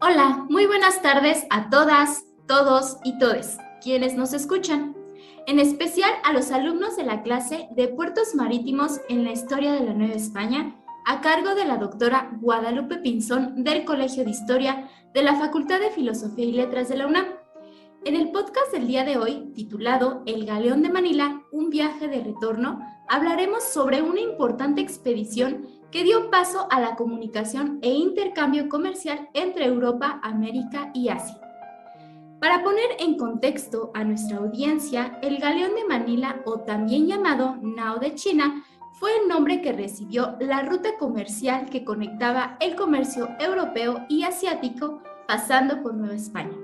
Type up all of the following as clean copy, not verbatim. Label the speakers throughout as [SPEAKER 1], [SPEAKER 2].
[SPEAKER 1] Hola, muy buenas tardes a todas, todos y todes quienes nos escuchan, en especial a los alumnos de la clase de Puertos Marítimos en la Historia de la Nueva España, a cargo de la doctora Guadalupe Pinzón del Colegio de Historia de la Facultad de Filosofía y Letras de la UNAM. En el podcast del día de hoy, titulado El Galeón de Manila, un viaje de retorno, hablaremos sobre una importante expedición que dio paso a la comunicación e intercambio comercial entre Europa, América y Asia. Para poner en contexto a nuestra audiencia, el Galeón de Manila, o también llamado Nao de China, fue el nombre que recibió la ruta comercial que conectaba el comercio europeo y asiático pasando por Nueva España.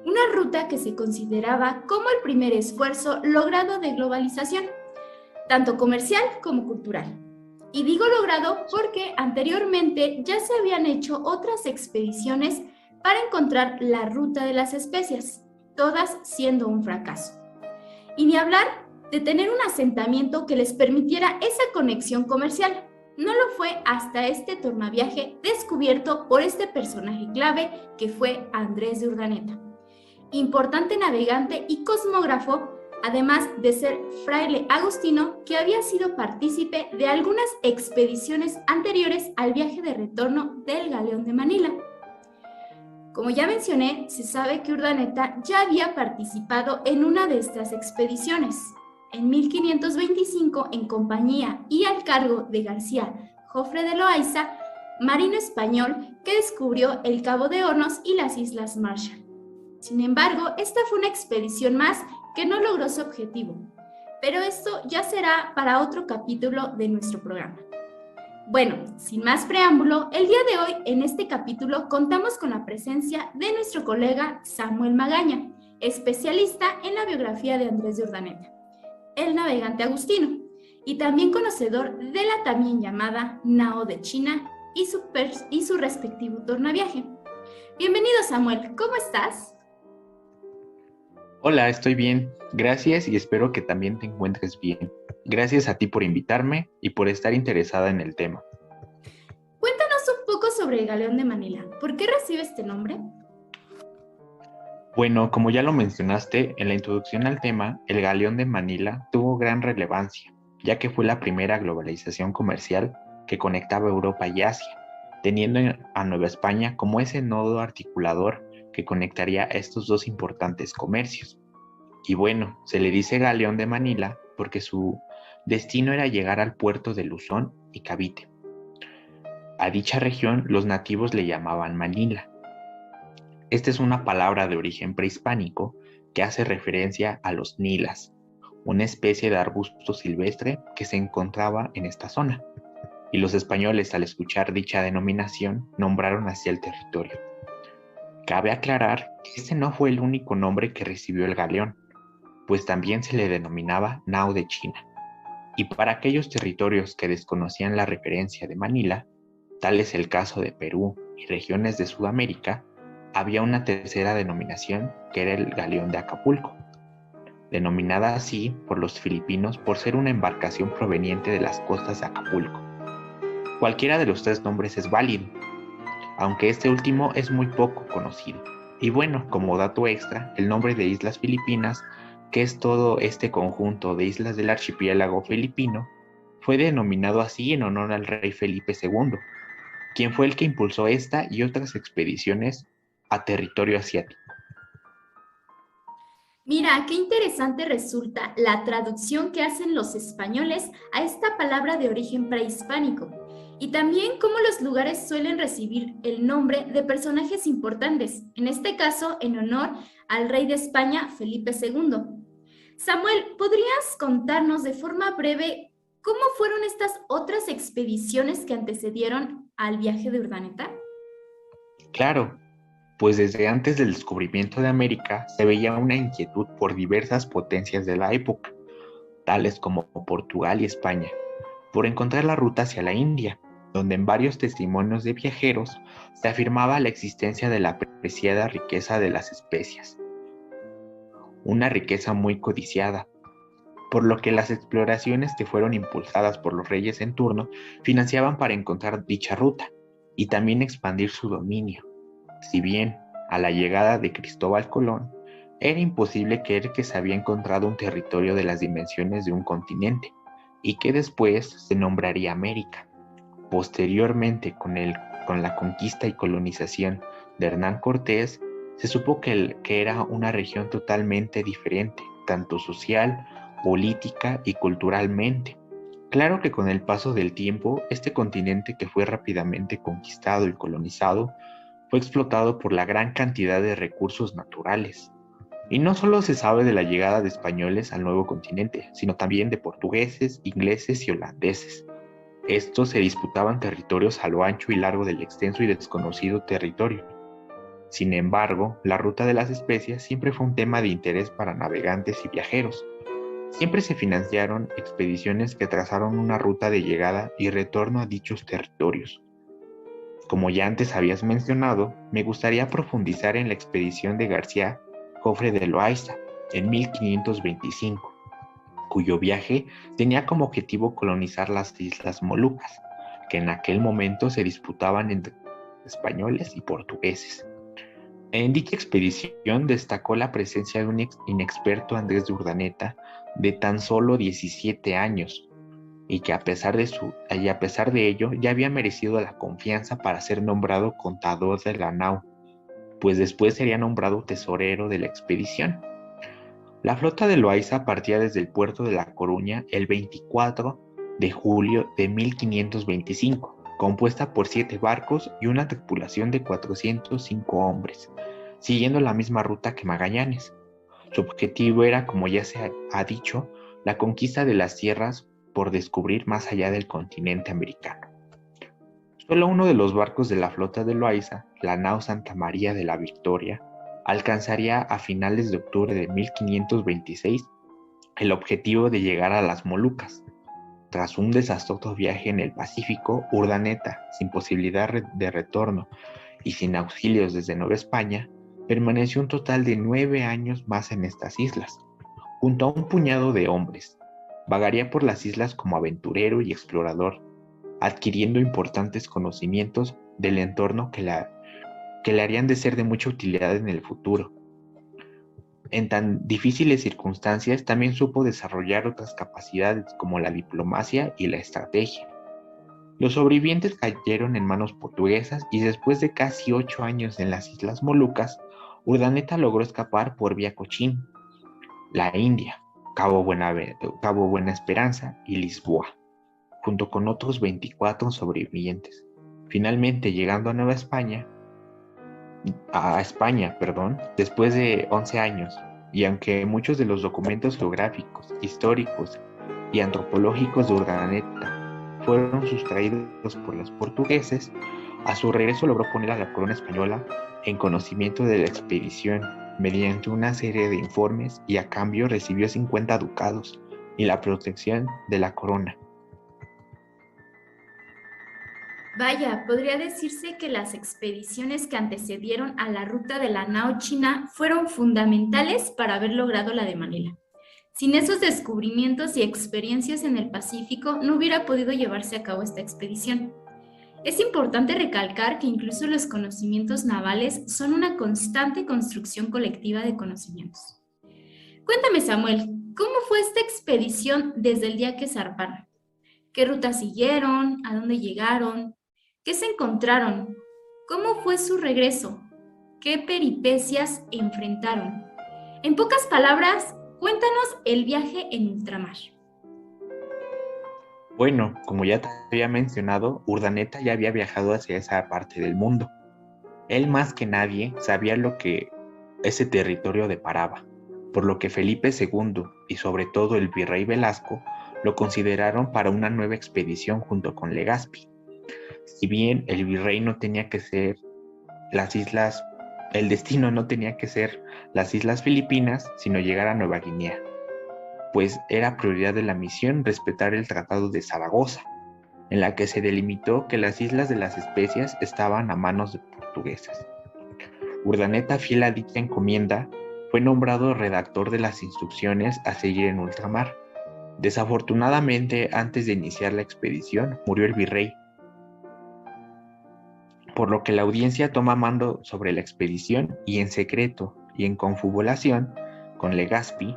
[SPEAKER 1] Una ruta que se consideraba como el primer esfuerzo logrado de globalización, tanto comercial como cultural. Y digo logrado porque anteriormente ya se habían hecho otras expediciones para encontrar la ruta de las especias, todas siendo un fracaso. Y ni hablar de tener un asentamiento que les permitiera esa conexión comercial. No lo fue hasta este tornaviaje descubierto por este personaje clave que fue Andrés de Urdaneta, importante navegante y cosmógrafo, además de ser fraile agustino que había sido partícipe de algunas expediciones anteriores al viaje de retorno del Galeón de Manila. Como ya mencioné, se sabe que Urdaneta ya había participado en una de estas expediciones. En 1525, en compañía y al cargo de García Jofre de Loaiza, marino español que descubrió el Cabo de Hornos y las Islas Marshall. Sin embargo, esta fue una expedición más que no logró su objetivo, pero esto ya será para otro capítulo de nuestro programa. Bueno, sin más preámbulo, el día de hoy en este capítulo contamos con la presencia de nuestro colega Samuel Magaña, especialista en la biografía de Andrés de Urdaneta, el navegante agustino, y también conocedor de la también llamada Nao de China y su respectivo tornaviaje. Bienvenido, Samuel, ¿cómo estás?
[SPEAKER 2] Hola, estoy bien. Gracias y espero que también te encuentres bien. Gracias a ti por invitarme y por estar interesada en el tema.
[SPEAKER 1] Cuéntanos un poco sobre el Galeón de Manila. ¿Por qué recibe este nombre?
[SPEAKER 2] Bueno, como ya lo mencionaste en la introducción al tema, el Galeón de Manila tuvo gran relevancia, ya que fue la primera globalización comercial que conectaba Europa y Asia, teniendo a Nueva España como ese nodo articulador que conectaría a estos dos importantes comercios. Y bueno, se le dice Galeón de Manila porque su destino era llegar al puerto de Luzón y Cavite. A dicha región los nativos le llamaban Manila. Esta es una palabra de origen prehispánico que hace referencia a los nilas, una especie de arbusto silvestre que se encontraba en esta zona. Y los españoles, al escuchar dicha denominación, nombraron así el territorio. Cabe aclarar que este no fue el único nombre que recibió el galeón, pues también se le denominaba Nao de China. Y para aquellos territorios que desconocían la referencia de Manila, tal es el caso de Perú y regiones de Sudamérica, había una tercera denominación que era el Galeón de Acapulco, denominada así por los filipinos por ser una embarcación proveniente de las costas de Acapulco. Cualquiera de los tres nombres es válido, aunque este último es muy poco conocido. Y bueno, como dato extra, el nombre de Islas Filipinas, que es todo este conjunto de islas del archipiélago filipino, fue denominado así en honor al rey Felipe II, quien fue el que impulsó esta y otras expediciones a territorio asiático.
[SPEAKER 1] Mira, qué interesante resulta la traducción que hacen los españoles a esta palabra de origen prehispánico y también cómo los lugares suelen recibir el nombre de personajes importantes, en este caso en honor al rey de España, Felipe II. Samuel, ¿podrías contarnos de forma breve cómo fueron estas otras expediciones que antecedieron al viaje de Urdaneta?
[SPEAKER 2] Claro, pues desde antes del descubrimiento de América se veía una inquietud por diversas potencias de la época, tales como Portugal y España, por encontrar la ruta hacia la India, donde en varios testimonios de viajeros se afirmaba la existencia de la preciada riqueza de las especias, una riqueza muy codiciada, por lo que las exploraciones que fueron impulsadas por los reyes en turno financiaban para encontrar dicha ruta y también expandir su dominio. Si bien, a la llegada de Cristóbal Colón, era imposible creer que se había encontrado un territorio de las dimensiones de un continente, y que después se nombraría América. Posteriormente, con la conquista y colonización de Hernán Cortés, se supo que era una región totalmente diferente, tanto social, política y culturalmente. Claro que con el paso del tiempo, este continente que fue rápidamente conquistado y colonizado, fue explotado por la gran cantidad de recursos naturales. Y no solo se sabe de la llegada de españoles al nuevo continente, sino también de portugueses, ingleses y holandeses. Estos se disputaban territorios a lo ancho y largo del extenso y desconocido territorio. Sin embargo, la ruta de las especias siempre fue un tema de interés para navegantes y viajeros. Siempre se financiaron expediciones que trazaron una ruta de llegada y retorno a dichos territorios. Como ya antes habías mencionado, me gustaría profundizar en la expedición de García Jofre de Loaiza en 1525, cuyo viaje tenía como objetivo colonizar las Islas Molucas, que en aquel momento se disputaban entre españoles y portugueses. En dicha expedición destacó la presencia de un inexperto Andrés de Urdaneta de tan solo 17 años, y que a pesar de ello ya había merecido la confianza para ser nombrado contador de la nao, pues después sería nombrado tesorero de la expedición. La flota de Loaiza partía desde el puerto de La Coruña el 24 de julio de 1525, compuesta por 7 barcos y una tripulación de 405 hombres, siguiendo la misma ruta que Magallanes. Su objetivo era, como ya se ha dicho, la conquista de las tierras por descubrir más allá del continente americano. Solo uno de los barcos de la flota de Loaiza, la nao Santa María de la Victoria, alcanzaría a finales de octubre de 1526 el objetivo de llegar a las Molucas. Tras un desastroso viaje en el Pacífico, Urdaneta, sin posibilidad de retorno y sin auxilios desde Nueva España, permaneció un total de 9 años más en estas islas, junto a un puñado de hombres. Vagaría por las islas como aventurero y explorador, adquiriendo importantes conocimientos del entorno que le harían de ser de mucha utilidad en el futuro. En tan difíciles circunstancias también supo desarrollar otras capacidades como la diplomacia y la estrategia. Los sobrevivientes cayeron en manos portuguesas y después de casi 8 años en las Islas Molucas, Urdaneta logró escapar por vía Cochín, la India, Cabo Buena Esperanza y Lisboa, junto con otros 24 sobrevivientes. Finalmente llegando a España, después de 11 años, y aunque muchos de los documentos geográficos, históricos y antropológicos de Urdaneta fueron sustraídos por los portugueses, a su regreso logró poner a la corona española en conocimiento de la expedición mediante una serie de informes y a cambio recibió 50 ducados y la protección de la corona.
[SPEAKER 1] Vaya, podría decirse que las expediciones que antecedieron a la ruta de la nao china fueron fundamentales para haber logrado la de Manila. Sin esos descubrimientos y experiencias en el Pacífico, no hubiera podido llevarse a cabo esta expedición. Es importante recalcar que incluso los conocimientos navales son una constante construcción colectiva de conocimientos. Cuéntame, Samuel, ¿cómo fue esta expedición desde el día que zarparon? ¿Qué ruta siguieron? ¿A dónde llegaron? ¿Qué se encontraron? ¿Cómo fue su regreso? ¿Qué peripecias enfrentaron? En pocas palabras, cuéntanos el viaje en ultramar.
[SPEAKER 2] Bueno, como ya te había mencionado, Urdaneta ya había viajado hacia esa parte del mundo. Él más que nadie sabía lo que ese territorio deparaba, por lo que Felipe II y sobre todo el virrey Velasco lo consideraron para una nueva expedición junto con Legazpi. Si bien el virrey no tenía que ser el destino no tenía que ser las Islas Filipinas, sino llegar a Nueva Guinea, pues era prioridad de la misión respetar el Tratado de Zaragoza, en la que se delimitó que las Islas de las Especias estaban a manos de portugueses. Urdaneta, fiel a dicha encomienda, fue nombrado redactor de las instrucciones a seguir en ultramar. Desafortunadamente, antes de iniciar la expedición, murió el virrey, por lo que la audiencia toma mando sobre la expedición y en secreto y en confabulación con Legazpi,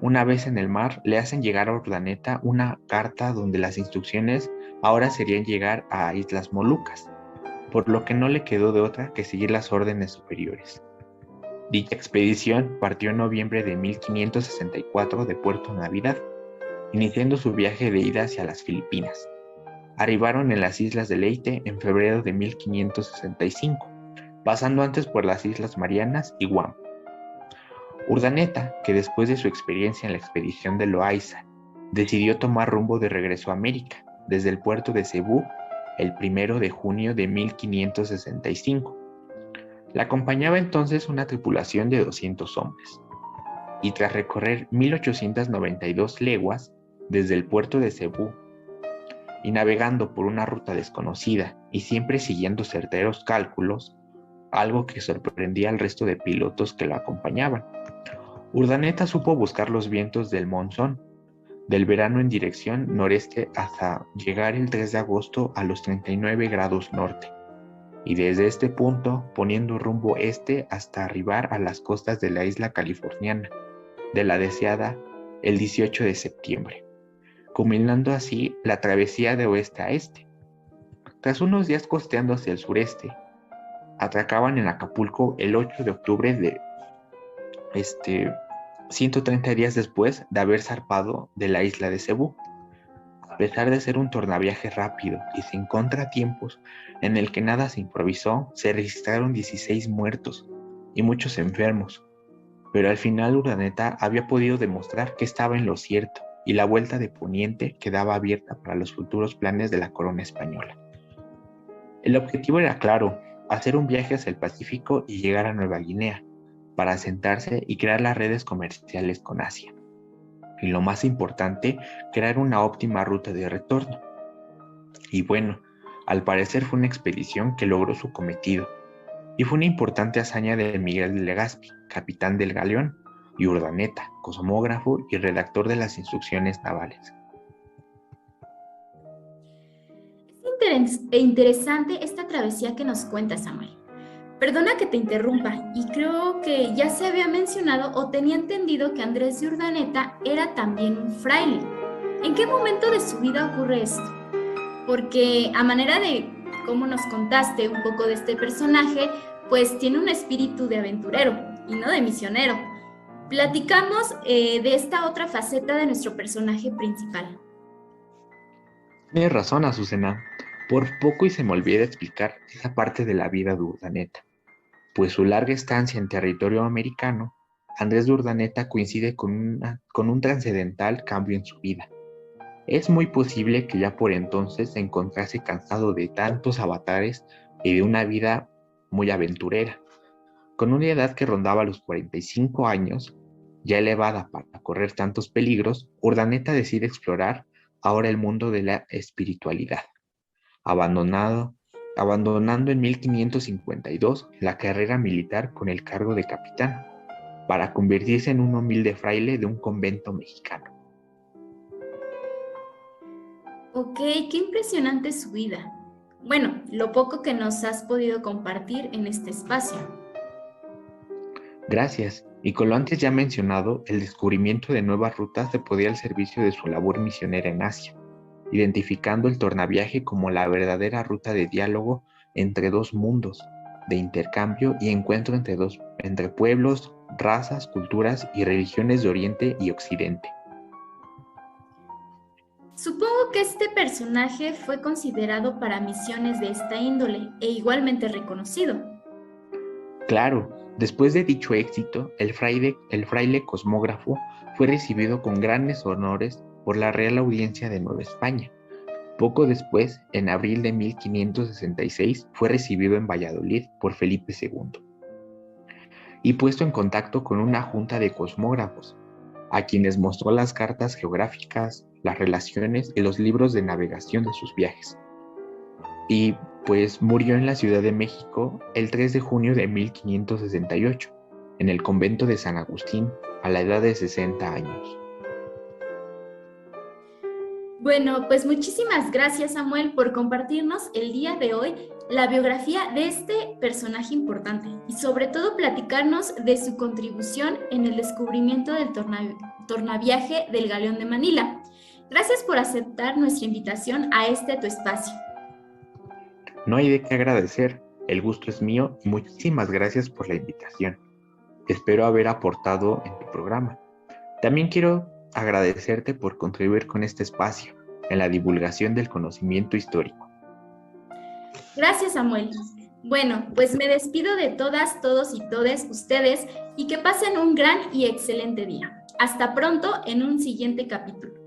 [SPEAKER 2] una vez en el mar, le hacen llegar a Urdaneta una carta donde las instrucciones ahora serían llegar a Islas Molucas, por lo que no le quedó de otra que seguir las órdenes superiores. Dicha expedición partió en noviembre de 1564 de Puerto Navidad, iniciando su viaje de ida hacia las Filipinas. Arribaron en las Islas de Leyte en febrero de 1565, pasando antes por las Islas Marianas y Guam. Urdaneta, que después de su experiencia en la expedición de Loaiza, decidió tomar rumbo de regreso a América, desde el puerto de Cebú, el 1 de junio de 1565. La acompañaba entonces una tripulación de 200 hombres, y tras recorrer 1892 leguas desde el puerto de Cebú, y navegando por una ruta desconocida y siempre siguiendo certeros cálculos, algo que sorprendía al resto de pilotos que lo acompañaban, Urdaneta supo buscar los vientos del monzón, del verano en dirección noreste hasta llegar el 3 de agosto a los 39 grados norte, y desde este punto poniendo rumbo este hasta arribar a las costas de la isla californiana, de la deseada el 18 de septiembre, culminando así la travesía de oeste a este. Tras unos días costeando hacia el sureste, atracaban en Acapulco el 8 de octubre de 130 días después de haber zarpado de la isla de Cebú. A pesar de ser un tornaviaje rápido y sin contratiempos, en el que nada se improvisó, se registraron 16 muertos y muchos enfermos, pero al final Urdaneta había podido demostrar que estaba en lo cierto y la vuelta de Poniente quedaba abierta para los futuros planes de la corona española. El objetivo era claro: hacer un viaje hacia el Pacífico y llegar a Nueva Guinea, para asentarse y crear las redes comerciales con Asia. Y lo más importante, crear una óptima ruta de retorno. Y bueno, al parecer fue una expedición que logró su cometido, y fue una importante hazaña de Miguel de Legazpi, capitán del galeón, y Urdaneta, cosmógrafo y redactor de las instrucciones navales.
[SPEAKER 1] Es interesante esta travesía que nos cuenta, Samuel. Perdona que te interrumpa, y creo que ya se había mencionado o tenía entendido que Andrés de Urdaneta era también un fraile. ¿En qué momento de su vida ocurre esto? Porque a manera de cómo nos contaste un poco de este personaje, pues tiene un espíritu de aventurero y no de misionero. Platicamos de esta otra faceta de nuestro personaje principal.
[SPEAKER 2] Tienes razón, Azucena. Por poco y se me olvida explicar esa parte de la vida de Urdaneta. Pues su larga estancia en territorio americano, Andrés de Urdaneta coincide con un trascendental cambio en su vida. Es muy posible que ya por entonces se encontrase cansado de tantos avatares y de una vida muy aventurera. Con una edad que rondaba los 45 años, ya elevada para correr tantos peligros, Urdaneta decide explorar ahora el mundo de la espiritualidad, abandonando en 1552 la carrera militar con el cargo de capitán, para convertirse en un humilde fraile de un convento mexicano.
[SPEAKER 1] Ok, qué impresionante su vida. Bueno, lo poco que nos has podido compartir en este espacio.
[SPEAKER 2] Gracias, y con lo antes ya mencionado, el descubrimiento de nuevas rutas se podía al servicio de su labor misionera en Asia, identificando el tornaviaje como la verdadera ruta de diálogo entre dos mundos, de intercambio y encuentro entre pueblos, razas, culturas y religiones de Oriente y Occidente.
[SPEAKER 1] Supongo que este personaje fue considerado para misiones de esta índole e igualmente reconocido.
[SPEAKER 2] Claro, después de dicho éxito, el fraile cosmógrafo fue recibido con grandes honores por la Real Audiencia de Nueva España. Poco después, en abril de 1566, fue recibido en Valladolid por Felipe II y puesto en contacto con una junta de cosmógrafos, a quienes mostró las cartas geográficas, las relaciones y los libros de navegación de sus viajes. Y pues murió en la Ciudad de México el 3 de junio de 1568, en el convento de San Agustín, a la edad de 60 años.
[SPEAKER 1] Bueno, pues muchísimas gracias, Samuel, por compartirnos el día de hoy la biografía de este personaje importante y sobre todo platicarnos de su contribución en el descubrimiento del tornaviaje del Galeón de Manila. Gracias por aceptar nuestra invitación a tu espacio.
[SPEAKER 2] No hay de qué agradecer, el gusto es mío. Muchísimas gracias por la invitación. Espero haber aportado en tu programa. También quiero agradecerte por contribuir con este espacio en la divulgación del conocimiento histórico.
[SPEAKER 1] Gracias, Samuel. Bueno, pues me despido de todas, todos y todes ustedes y que pasen un gran y excelente día. Hasta pronto en un siguiente capítulo.